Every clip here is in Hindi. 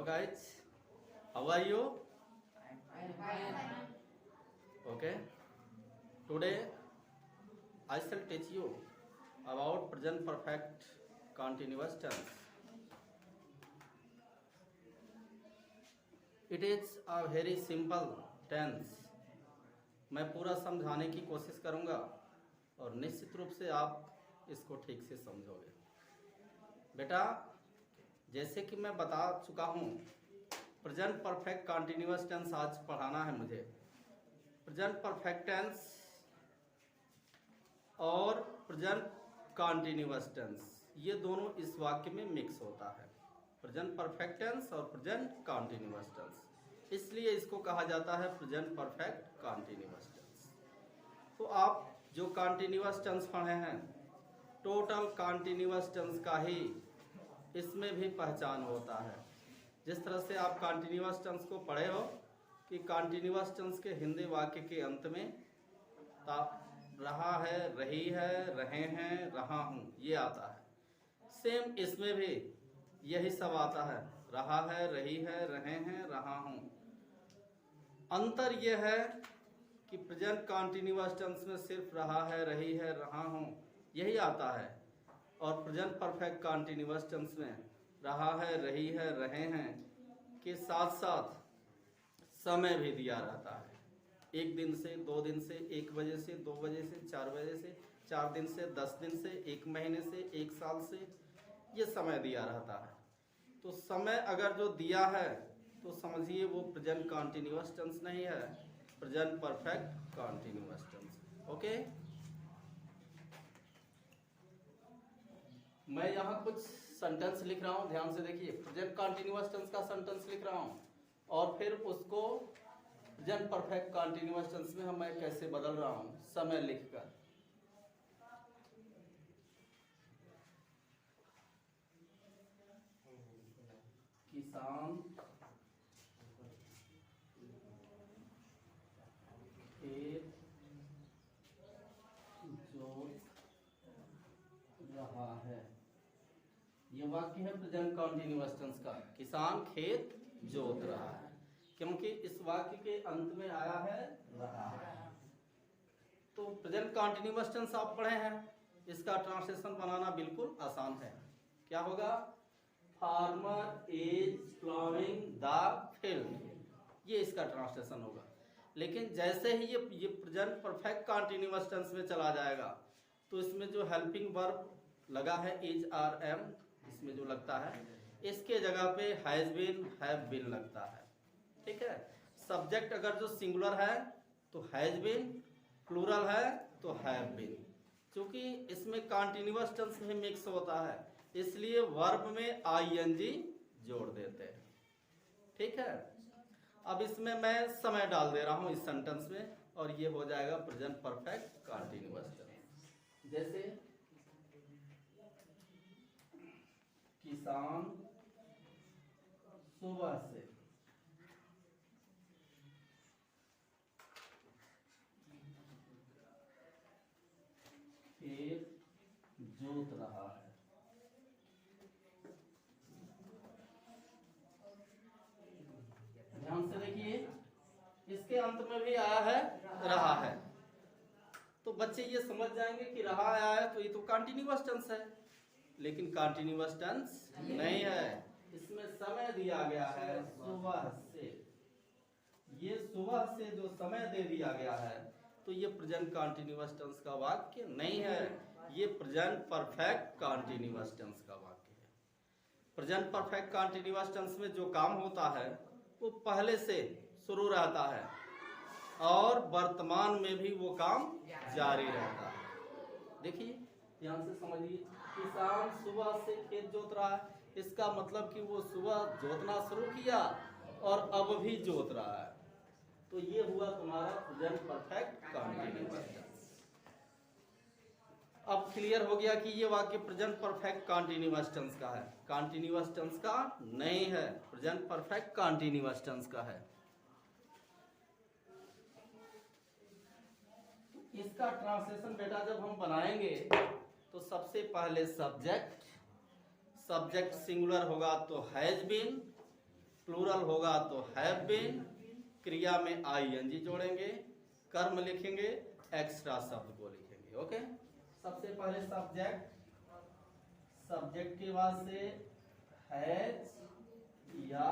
guys, how are you? Okay, today I shall teach you about present perfect continuous tense. It is a very simple tense. मैं पूरा समझाने की कोशिश करूंगा और निश्चित रूप से आप इसको ठीक से समझोगे। बेटा, जैसे कि मैं बता चुका हूं, प्रेजेंट परफेक्ट कंटिन्यूअस टेंस आज पढ़ाना है मुझे। प्रेजेंट परफेक्ट टेंस और प्रेजेंट कंटिन्यूअस टेंस ये दोनों इस वाक्य में मिक्स होता है। प्रेजेंट परफेक्ट टेंस और प्रेजेंट कंटिन्यूअस टेंस, इसलिए इसको कहा जाता है प्रेजेंट परफेक्ट कंटिन्यूअस टेंस। तो आप जो कंटिन्यूअस टेंस पढ़े हैं, टोटल कंटिन्यूअस टेंस का ही इसमें भी पहचान होता है। जिस तरह से आप कंटिन्यूअस टेंस को पढ़े हो कि कंटिन्यूअस टेंस के हिंदी वाक्य के अंत में रहा है, रही है, रहे हैं, रहा हूं, ये आता है। सेम इसमें भी यही सब आता है, रहा है, रही है, रहे हैं, रहा हूं। अंतर यह है कि प्रेजेंट कंटिन्यूअस टेंस में सिर्फ रहा है, रही है, रहा हूं यही आता है, और प्रेजेंट परफेक्ट कंटिन्यूअस टेंस में रहा है, रही है, रहे हैं के साथ साथ समय भी दिया रहता है। 1 दिन से, 2 दिन से, 1 बजे से, 2 बजे से, 4 बजे से, 4 दिन से, 10 दिन से, 1 महीने से, 1 साल से, ये समय दिया रहता है। तो समय अगर जो दिया है तो समझिए वो प्रेजेंट कंटिन्यूअस टेंस नहीं है, present perfect continuous tense. Okay, मैं यहाँ कुछ सेंटेंस लिख रहा हूँ, ध्यान से देखिए। प्रेजेंट कंटिन्यूअस टेंस का सेंटेंस लिख रहा हूँ और फिर उसको प्रेजेंट परफेक्ट कंटिन्यूअस टेंस में मैं कैसे बदल रहा हूँ समय लिखकर। किसान खेत जोत रहा है, ये वाक्य है प्रेजेंट कंटिन्यूअस टेंस का। किसान खेत जोत रहा है, क्योंकि इस वाक्य के अंत में आया है रहा है। तो प्रेजेंट कंटिन्यूअस टेंस आप पढ़े हैं, इसका ट्रांसलेशन बनाना बिल्कुल आसान है। क्या होगा? Farmer is ploughing the field, ये इसका ट्रांसलेशन होगा। लेकिन जैसे ही ये प्रेजेंट परफेक्ट कंटिन्यूअस टेंस में चला जाएगा तो इसमें जो हेल्पिंग वर्ब लगा है इज आर एम, इसमें जो लगता है, इसके जगह पे हैज बीन, हैव बीन लगता है। ठीक है, सब्जेक्ट अगर जो सिंगुलर है तो हैज बीन, प्लूरल है तो हैव बीन। क्योंकि इसमें कंटिन्यूअस टेंस में मिक्स होता है, इसलिए वर्ब में आईएनजी जोड़ देते हैं। ठीक है, अब इसमें मैं समय डाल दे रहा हूं इस सेंटेंस में और ये हो जाएगा प्रेजेंट परफेक्ट कंटिन्यूअस टेंस। जैसे किसान सुबह से खेत जोत रहा है। ध्यान से देखिए, इसके अंत में भी आया है रहा है। तो बच्चे ये समझ जाएंगे कि रहा आया है तो ये तो कंटिन्यूअस टेंस है, लेकिन कंटिन्यूअस टेंस नहीं है। इसमें समय दिया गया है सुबह से, ये सुबह से जो समय दे दिया गया है तो ये प्रेजेंट कंटिन्यूअस टेंस का वाक्य नहीं है, ये प्रेजेंट परफेक्ट कंटिन्यूअस टेंस का वाक्य है। प्रेजेंट परफेक्ट कंटिन्यूअस टेंस में जो काम होता है वो पहले से शुरू रहता है और वर्तमान में भी वो काम जारी रहता है। देखिए, ध्यान से समझिए, किसान सुबह से खेत जोत रहा है, इसका मतलब कि वो सुबह जोतना शुरू किया और अब भी जोत रहा है। तो ये हुआ तुम्हारा प्रेजेंट परफेक्ट कंटिन्यूअस टेंस। अब क्लियर हो गया कि ये वाक्य प्रेजेंट परफेक्ट कंटिन्यूअस टेंस का है, कंटिन्यूअस टेंस का नहीं है, प्रेजेंट परफेक्ट कंटिन्यूअस टेंस का है। इसका ट्रांसलेशन बेटा जब हम बनाएंगे तो सबसे पहले सब्जेक्ट सिंगुलर होगा तो हैज बीन, प्लूरल होगा तो हैव बीन, क्रिया में आईएनजी जोड़ेंगे, कर्म लिखेंगे, एक्स्ट्रा शब्द को लिखेंगे। ओके, सबसे पहले सब्जेक्ट, सब्जेक्ट के बाद से हैज या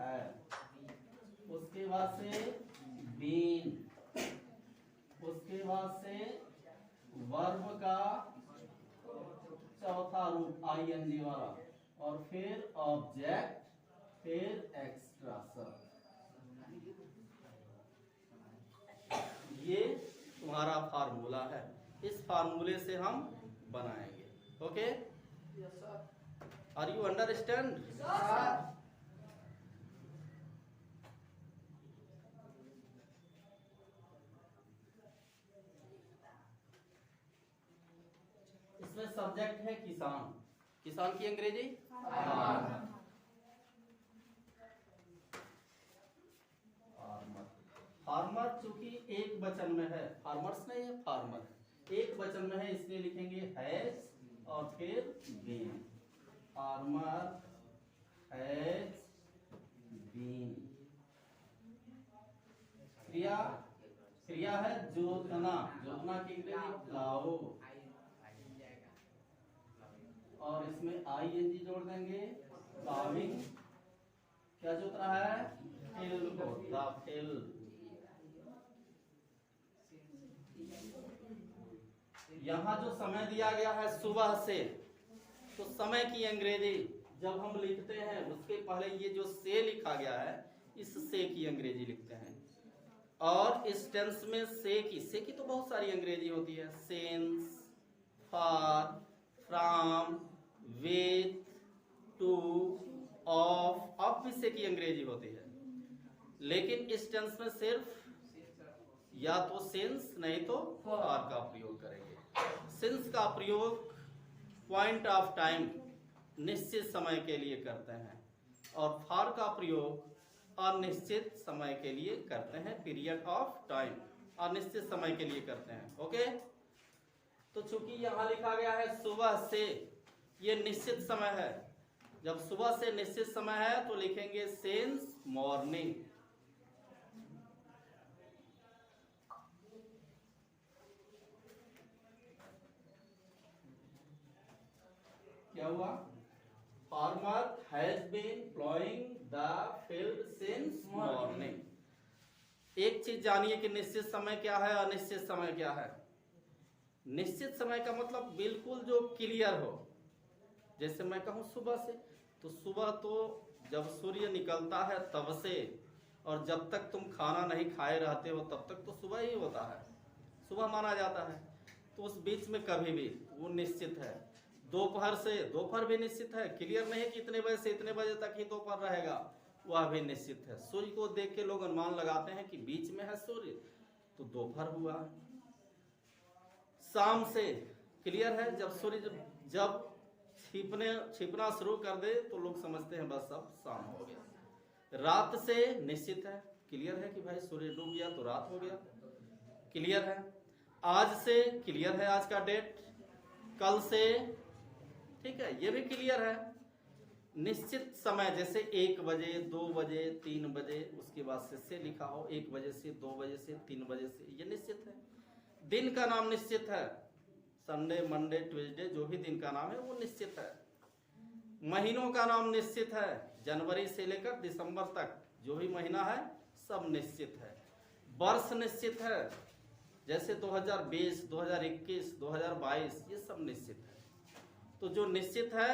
हैव, उसके बाद से बीन, उसके बाद से वर्ब का चौथा रूप आईएनजी वाला, और फिर ऑब्जेक्ट, फिर एक्स्ट्रा शब्द। ये तुम्हारा फार्मूला है, इस फार्मूले से हम बनाएंगे। Okay, are you understand? इसमें सब्जेक्ट है किसान, किसान की अंग्रेजी फार्मर, फार्मर चूंकि एक वचन में है, फार्मर्स नहीं है, फार्मर एक वचन में है, इसलिए लिखेंगे हैज और फिर बीन, फार्मर हैज बीन। क्रिया, क्रिया है जोतना, जोतना की अंग्रेजी प्लाउ, और इसमें आईएनजी जोड़ देंगे, प्लाविंग। क्या जोत रहा है? फील्ड को, द फील्ड। यहाँ जो समय दिया गया है सुबह से, तो समय की अंग्रेजी जब हम लिखते हैं उसके पहले ये जो से लिखा गया है, इस से की अंग्रेजी लिखते हैं। और इस टेंस में से की तो बहुत सारी अंग्रेजी होती है, since, for, from, with, to, of भी से की अंग्रेजी होती है। लेकिन इस टेंस में सिर्फ या तो सिंस नहीं तो फॉर का प्रयोग करेंगे। सिंस का प्रयोग पॉइंट ऑफ टाइम, निश्चित समय के लिए करते हैं, और फॉर का प्रयोग अनिश्चित समय के लिए करते हैं, पीरियड ऑफ टाइम, अनिश्चित समय के लिए करते हैं। ओके, तो चूंकि यहां लिखा गया है सुबह से, ये निश्चित समय है, जब सुबह से निश्चित समय है तो लिखेंगे सिंस मॉर्निंग। क्या हुआ? Farmer has been ploughing the field since morning. एक चीज जानिए कि निश्चित समय क्या है, अनिश्चित समय क्या है। निश्चित समय का मतलब बिल्कुल जो क्लियर हो, जैसे मैं कहूं सुबह से, तो सुबह तो जब सूर्य निकलता है तब से, और जब तक तुम खाना नहीं खाए रहते हो तब तक तो सुबह ही होता है, सुबह माना जाता है। तो उस बीच में कभी भी वो निश्चित है। दोपहर से, दोपहर भी निश्चित है, क्लियर नहीं है कि इतने बजे से इतने बजे तक ही दोपहर रहेगा, वह भी निश्चित है। सूर्य को देख के लोग अनुमान लगाते हैं कि बीच में है सूर्य, तो दोपहर हुआ। शाम से क्लियर है, जब सूर्य जब छिपना शुरू कर दे तो लोग समझते हैं बस अब शाम हो गया। रात से निश्चित है, क्लियर है कि भाई सूर्य डूब गया तो रात हो गया, क्लियर है। आज से क्लियर है, आज का डेट। कल से, ठीक है, ये भी क्लियर है। निश्चित समय जैसे 1 बजे, 2 बजे, 3 बजे, उसके बाद से लिखा हो, 1 बजे से, 2 बजे से, 3 बजे से, ये निश्चित है। दिन का नाम निश्चित है, संडे, मंडे, ट्यूसडे, जो भी दिन का नाम है वो निश्चित है। महीनों का नाम निश्चित है, जनवरी से लेकर दिसंबर तक जो भी महीना है सब निश्चित है। वर्ष निश्चित है, जैसे 2020, 2021, 2022, ये सब निश्चित है। तो जो निश्चित है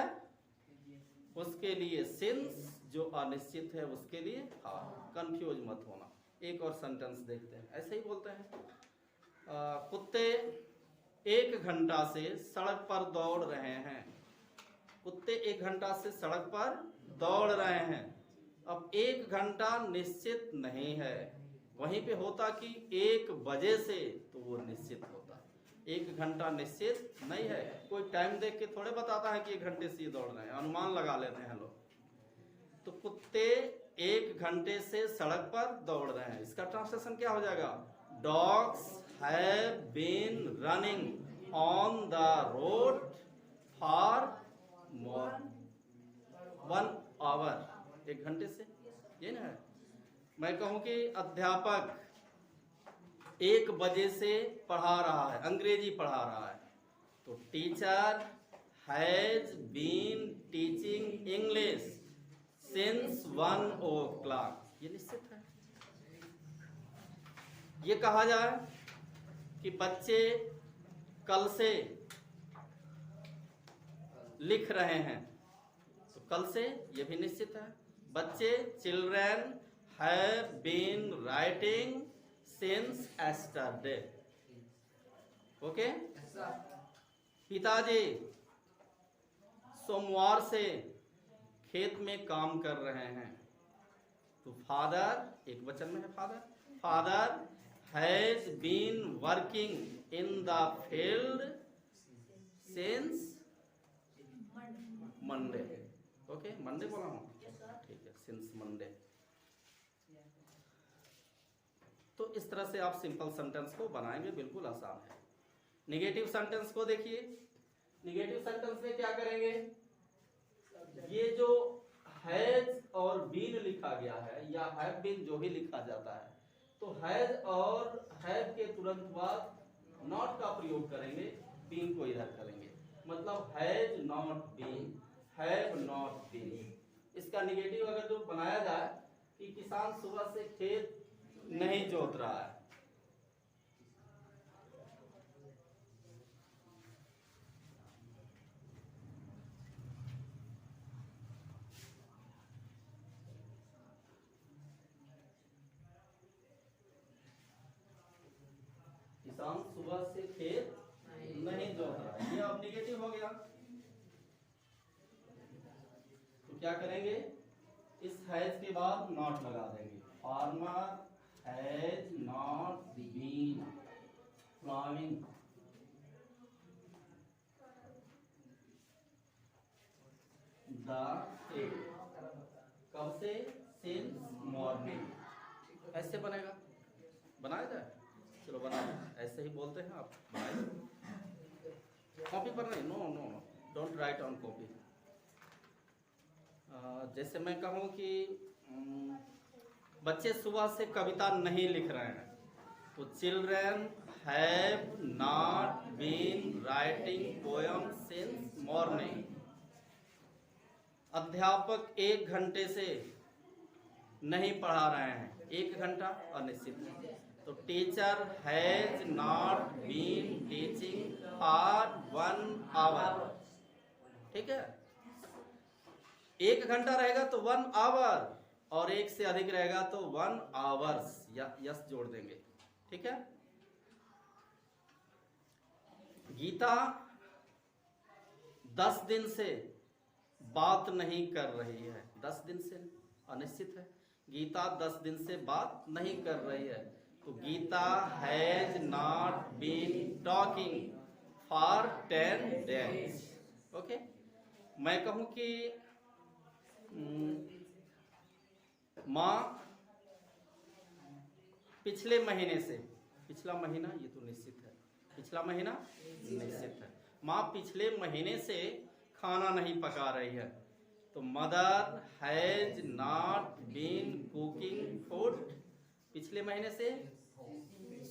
उसके लिए सिंस, जो अनिश्चित है उसके लिए फॉर। कंफ्यूज मत होना। एक और सेंटेंस देखते हैं, ऐसे ही बोलते हैं। कुत्ते 1 घंटा से सड़क पर दौड़ रहे हैं। कुत्ते 1 घंटा से सड़क पर दौड़ रहे हैं। अब 1 घंटा निश्चित नहीं है, वहीं पे होता कि 1 बजे से, तो वो निश्चित होता। 1 घंटा निश्चित नहीं है, कोई टाइम देख के थोड़े बताता है कि 1 घंटे से दौड़ रहे हैं, अनुमान लगा लेते हैं लोग। तो कुत्ते 1 घंटे से सड़क पर दौड़ रहे हैं, इसका ट्रांसलेशन क्या हो जाएगा? Dogs have been running on the road for 1 hour. 1 घंटे से, ये ना है। मैं कहूँ कि अध्यापक 1 बजे से पढ़ा रहा है, अंग्रेजी पढ़ा रहा है, तो teacher has been teaching English since 1 o'clock, ये निश्चित है। ये कहा जाए कि बच्चे कल से लिख रहे हैं, तो कल से, ये भी निश्चित है। बच्चे children have been writing since yesterday, okay. पिताजी सोमवार से खेत में काम कर रहे हैं, तो फादर, एक वचन में है father has been working in the field since Monday, okay, Monday बोला हूँ, ठीक है, सिंस मंडे। तो इस तरह से आप सिंपल सेंटेंस को बनाएंगे, बिल्कुल आसान है। निगेटिव सेंटेंस को देखिए। निगेटिव सेंटेंस में क्या करेंगे, ये जो हैज और बीन लिखा गया है या हैव बीन जो भी लिखा जाता है, तो हैज और हैव के तुरंत बाद नॉट का प्रयोग करेंगे, बीन को इधर करेंगे, मतलब has not been, have not been. इसका निगेटिव अगर जो बनाया जाए कि किसान सुबह से खेत नहीं जोत रहा है, किसान सुबह से खेत नहीं जोत रहा है, ये अब निगेटिव हो गया। तो क्या करेंगे, इस हैज के बाद नॉट लगा देंगे, farmer has not been ploughing the field, कब से, सिंस मॉर्निंग। ऐसे बनेगा, बनाया जाए, चलो बनाए, ऐसे ही बोलते हैं आप, बनाए। कॉपी पर नहीं, no no no, don't write on copy. जैसे मैं कहूँ कि बच्चे सुबह से कविता नहीं लिख रहे हैं, तो children have not been writing poem since morning. अध्यापक 1 घंटे से नहीं पढ़ा रहे हैं, 1 घंटा अनिश्चित है, तो teacher has not been teaching for 1 hour, ठीक है। 1 घंटा रहेगा तो 1 hour, और 1 से अधिक रहेगा तो 1 hours, या यस जोड़ देंगे, ठीक है। गीता 10 दिन से बात नहीं कर रही है, 10 दिन से अनिश्चित है, गीता 10 दिन से बात नहीं कर रही है, तो Gita has not been talking for 10 days, okay. मैं कहूं कि माँ पिछले महीने से, पिछला महीना ये तो निश्चित है, पिछला महीना निश्चित है, माँ पिछले महीने से खाना नहीं पका रही है, तो mother has not been cooking food पिछले महीने से,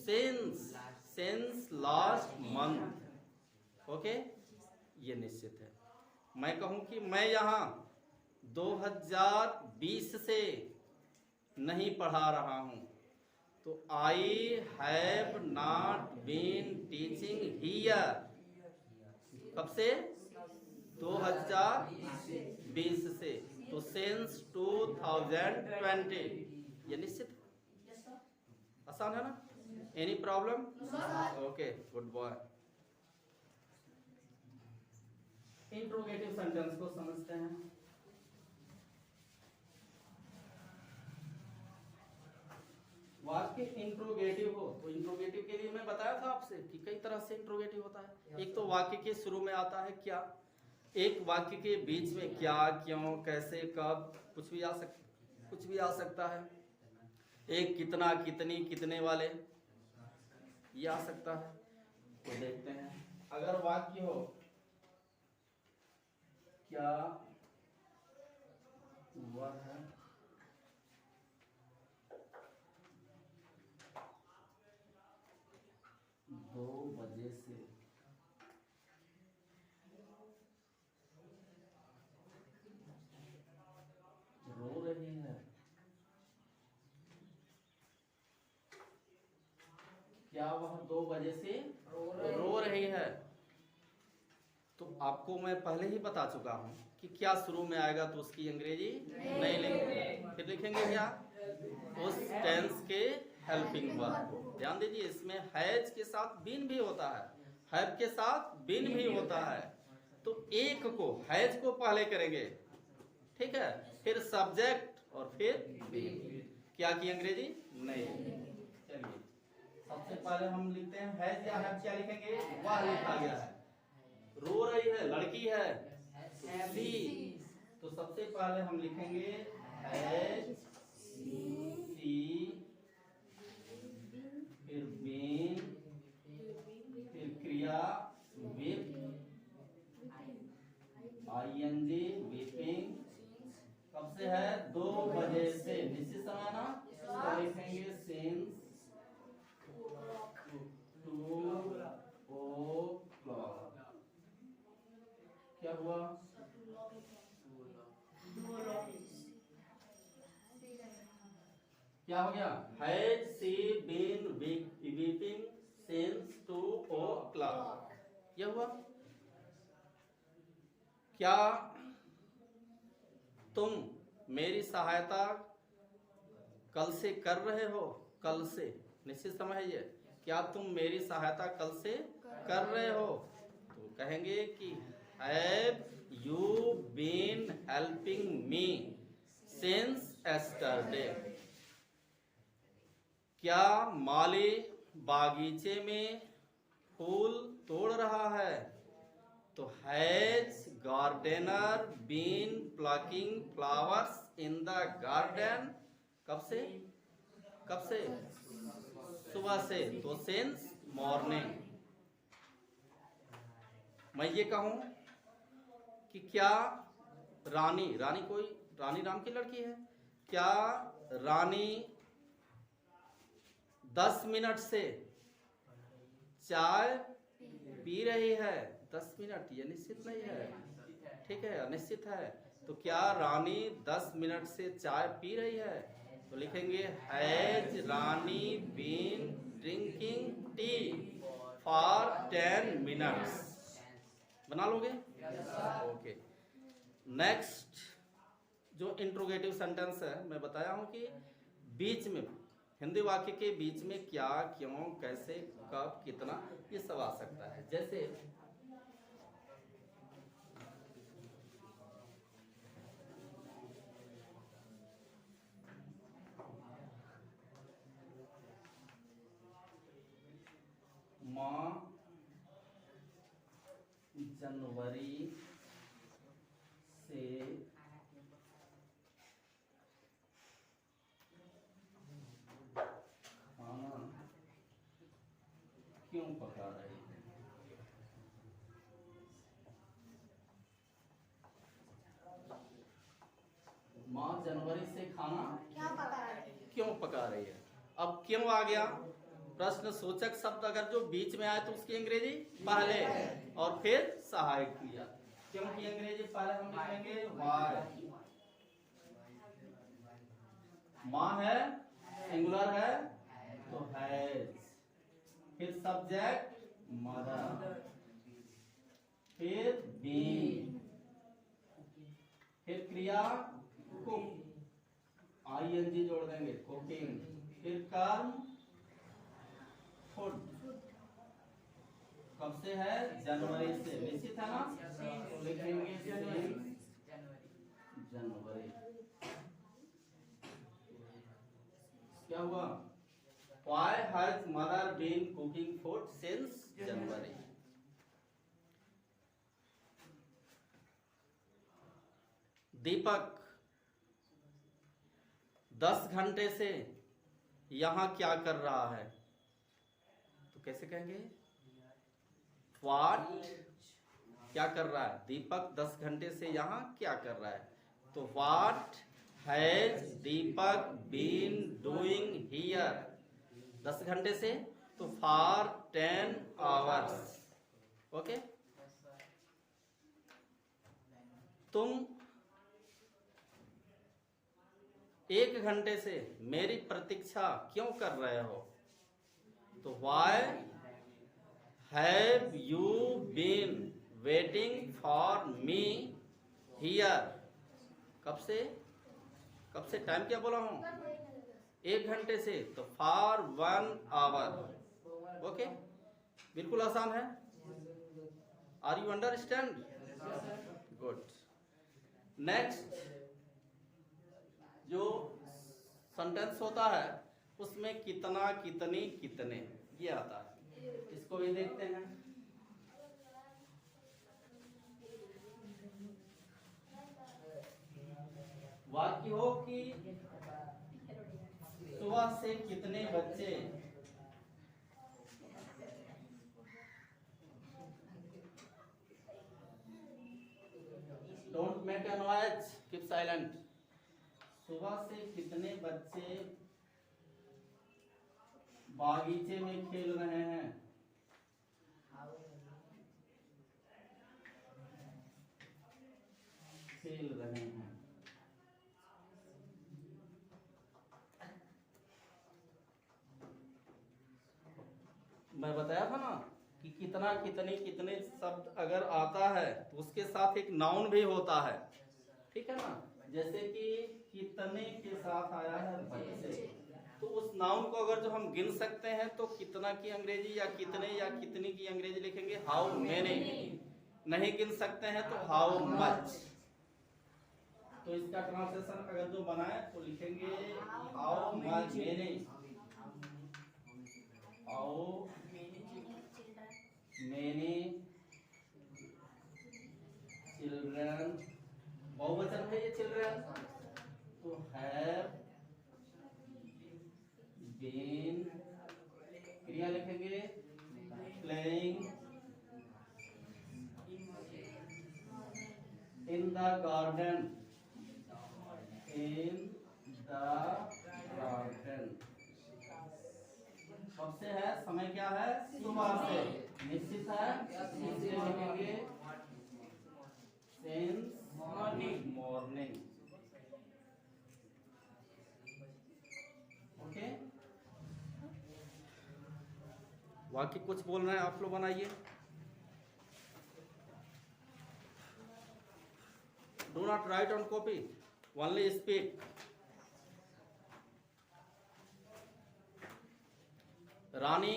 सिंस लास्ट मंथ, ओके, ये निश्चित है। मैं कहूं कि मैं यहाँ 2020 से नहीं पढ़ा रहा हूं, तो I have not been teaching here, कब से, 2020 से, तो सिंस 2020, ये निश्चित है, आसान है ना। Any problem, okay, good boy. Interrogative sentence को समझते हैं। वाक्य इंट्रोगेटिव हो, तो इंट्रोगेटिव के लिए मैं बताया था आपसे कि कई तरह से इंट्रोगेटिव होता है। एक तो वाक्य के शुरू में आता है क्या, एक वाक्य के बीच में क्या, क्यों, कैसे, कब, कुछ भी आ सकता है। एक कितना, कितनी, कितने वाले, ये आ सकता है। तो देखते हैं, अगर वाक्य हो क्या हुआ है क्या वह 2 बजे से रो रही है? तो आपको मैं पहले ही बता चुका हूं कि क्या शुरू में आएगा तो उसकी अंग्रेजी नहीं लिखेंगे। फिर लिखेंगे क्या? उस टेंस के हेल्पिंग वर्ब को। ध्यान दीजिए, इसमें हैज के साथ बीन भी होता है, हैव के साथ बीन भी होता है। तो एक को, हैज को पहले करेंगे, ठीक है, फिर सब्जेक्ट और फिर बीन। क्या की अंग्रेजी नहीं। चलिए सबसे पहले हम लिखते हैं हैज या हैव। क्या लिखेंगे? वह लिखा गया है। रो रही है, लड़की है, सी। तो सबसे पहले हम लिखेंगे हैज सी, फिर बीन, फिर क्रिया विप, आईएनजी वीपिंग। कब से है? 2 बजे से, निश्चित समय ना। तो लिखेंगे सिंस 2 o'clock। क्या हुआ? क्या हो गया? Has she been weeping since 2 o'clock। यह हुआ। क्या तुम मेरी सहायता कल से कर रहे हो? कल से, निश्चित समय है ये। क्या तुम मेरी सहायता कल से कर रहे हो? तो कहेंगे कि have you been helping me since yesterday. क्या माली बागीचे में फूल तोड़ रहा है? तो has gardener been plucking flowers in the garden? कब से? कब से? सुबह से। तो सिंस मॉर्निंग। मैं ये कहूं कि क्या रानी, रानी कोई, रानी नाम की लड़की है, क्या रानी 10 मिनट से चाय पी रही है? 10 मिनट ये निश्चित नहीं है, ठीक है, अनिश्चित है। तो क्या रानी 10 मिनट से चाय पी रही है? तो लिखेंगे has Rani been drinking tea for 10 minutes. बना लोगे? ओके। नेक्स्ट जो इंट्रोगेटिव सेंटेंस है, मैं बताया हूं कि बीच में, हिंदी वाक्य के बीच में क्या, क्यों, कैसे, कब, कितना, ये सब आ सकता है। जैसे माँ जनवरी से खाना क्यों पका रही है? माँ जनवरी से खाना क्यों पका रही है? अब क्यों आ गया? प्रश्न सूचक शब्द अगर जो बीच में आए तो उसकी अंग्रेजी पहले, और फिर सहायक क्रिया। क्यों की अंग्रेजी पहले हम लिखेंगे व्हाई। माँ है, सिंगुलर है तो हैज, फिर सब्जेक्ट मदर, फिर बीन, फिर क्रिया कुक, आईएनजी जोड़ देंगे कुकिंग, फिर कर्म फूड। कब से है? जनवरी से, निश्चित है ना। तो लिखेंगे जनवरी। क्या हुआ? Why has mother been cooking food since January? दीपक 10 घंटे से यहां क्या कर रहा है? तो कैसे कहेंगे? What क्या कर रहा है? दीपक 10 घंटे से यहां क्या कर रहा है? तो What has Deepak been doing here? 10 घंटे से, तो for 10 hours। ओके। तुम 1 घंटे से मेरी प्रतीक्षा क्यों कर रहे हो? तो why have you been waiting for me here. कब से टाइम क्या बोला हूं? 1 घंटे से, तो फॉर 1 आवर। ओके, बिल्कुल आसान है। Are you understand? Good. Next जो सेंटेंस होता है उसमें कितना, कितनी, कितने ये आता है, इसको भी देखते हैं। वाक्य हो कि सुबह से कितने बच्चे don't make a noise, keep silent. सुबह से कितने बच्चे बागीचे में खेल रहे हैं? खेल रहे हैं। मैं बताया था ना कि कितना, कितने, कितने शब्द अगर आता है तो उसके साथ एक नाउन भी होता है, ठीक है ना। जैसे कि कितने के साथ आया है बच्चे, तो उस नाउन को अगर जो हम गिन सकते हैं तो कितना की अंग्रेजी या कितने या कितनी की अंग्रेजी लिखेंगे हाउ मेनी। नहीं गिन सकते हैं तो हाउ मच। तो इसका ट्रांसलेशन अगर जो बनाए तो लिखेंगे how much many, how many children, बहुवचन है ये चिल्ड्रन, तो हैव बीन, क्रिया लिखेंगे playing in the garden, in the garden. कब से है, समय क्या है, सुबह से, निश्चित है, इसलिए लिखेंगे सिंस मॉर्निंग। ओके, वाक्य कुछ बोल रहे हैं आप लोग, बनाइए। Do not write on copy, only speak. Rani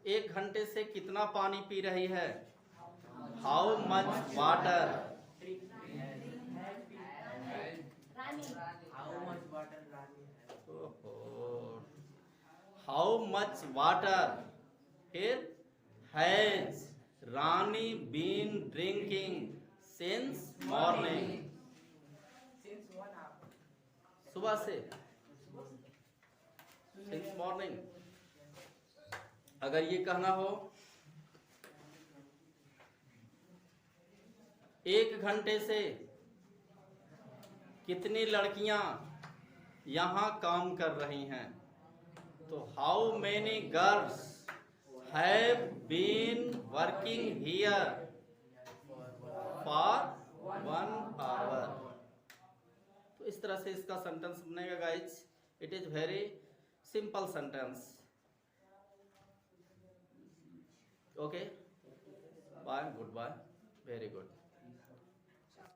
1 घंटे से कितना पानी पी रही है? How much water. How much water. फिर has Rani been drinking since morning, सुबह से, सिंस मॉर्निंग। अगर ये कहना हो 1 घंटे से कितनी लड़कियां यहां काम कर रही हैं, तो how many girls have been working here for 1 hour. तो इस तरह से इसका सेंटेंस बनेगा guys. It is very simple sentence. Okay, bye, good bye, very good.